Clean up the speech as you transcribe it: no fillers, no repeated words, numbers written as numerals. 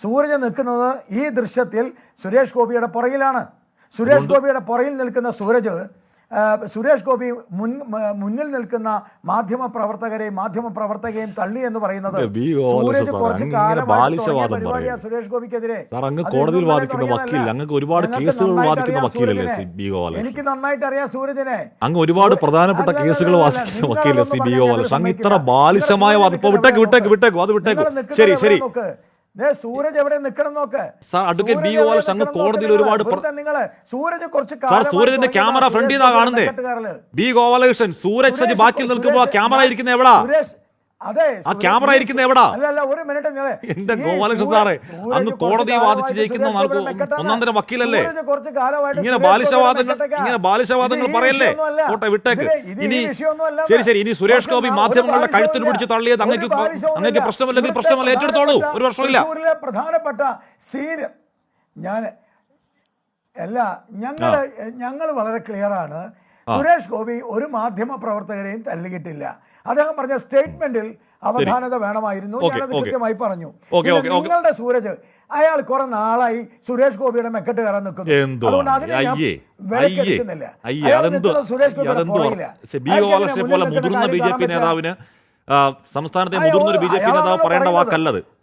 സൂരജ് നിൽക്കുന്നത് ഈ ദൃശ്യത്തിൽ സുരേഷ് ഗോപിയുടെ പുറകിലാണ്. സുരേഷ് ഗോപിയുടെ പുറകിൽ നിൽക്കുന്ന സുരേഷ് ഗോപി മുന്നിൽ നിൽക്കുന്ന മാധ്യമപ്രവർത്തകരെയും തള്ളി എന്ന് പറയുന്നത് സൂരജ് കുറച്ച് കാലമായി സുരേഷ് ഗോപിക്കെതിരെ കോടതിയിൽ വാദിക്കുന്ന വക്കീൽ, അങ്ങ് ഒരുപാട് കേസുകൾ വാദിക്കുന്ന വക്കീലല്ലേ ബി ഗോപാലകൃഷ്ണൻ? എനിക്ക് നന്നായിട്ട് അറിയാം സൂരജിനെ. അങ്ങ് ഒരുപാട് പ്രധാനപ്പെട്ട കേസുകൾ വാദിക്കുന്ന വക്കീലല്ലേ ബി ഗോപാലകൃഷ്ണൻ? അങ്ങ് ഇത്ര ബാലിശമായ വാദം വിട്ടേക്കു. ശരി സൂരജ് എവിടെ നിൽക്കണം നോക്ക്. അഡ്വക്കേറ്റ് ബി ഗോപാലകൃഷ്ണൻ, അങ്ങ് കോടതിയിൽ ഒരുപാട് സൂരജ് കുറച്ച് സൂരജിന്റെ ക്യാമറ ഫ്രണ്ട് ചെയ്താ കാണുന്നേ. ബി ഗോപാലകൃഷ്ണൻ, സൂരജ് സജി ബാക്കിൽ നിൽക്കുമ്പോ ക്യാമറ ഇരിക്കുന്ന എവിടാ? അതെ, ആ ക്യാമറ ഇരിക്കുന്ന എവിടാ? ഒരു മിനിറ്റ്. എന്റെ ഗോപാലകൃഷ്ണൻ സാറേ, അങ്ങ് കോടതി വാദിച്ച് ജയിക്കുന്ന ഒന്നാന്തരം വക്കീലല്ലേ? ഇങ്ങനെ ബാലിശവാദങ്ങൾ പറയല്ലേ? കോട്ടെ വിട്ടേക്ക്. ഇനി സുരേഷ് ഗോപി മാധ്യമങ്ങളുടെ കഴുത്തിന് പിടിച്ച് തള്ളിയത് അങ്ങേക്ക് പ്രശ്നമല്ലെങ്കിൽ പ്രശ്നമല്ല, ഏറ്റെടുത്തോളൂ, ഒരു പ്രശ്നമില്ല. പ്രധാനപ്പെട്ട സീൻ ഞങ്ങൾ വളരെ ക്ലിയറാണ്. സുരേഷ് ഗോപി ഒരു മാധ്യമ പ്രവർത്തകരെയും തല്ലിയിട്ടില്ല. അദ്ദേഹം പറഞ്ഞ സ്റ്റേറ്റ്മെന്റിൽ അവധാനത വേണമായിരുന്നു. ഞാനത് കൃത്യമായി പറഞ്ഞു. നിങ്ങളുടെ സൂരജ്, അയാൾ കുറെ നാളായി സുരേഷ് ഗോപിയുടെ മെക്കെട്ട് കയറാൻ നിൽക്കുന്നു. അതുകൊണ്ട് അതിനെ വിലക്കെടുക്കുന്നില്ല. സുരേഷ് മുതിർന്ന ബി ജെ പി നേതാവിന്, സംസ്ഥാനത്തെ മുതിർന്നൊരു ബി ജെ പി നേതാവ് പറയേണ്ട വാക്കല്ലത്.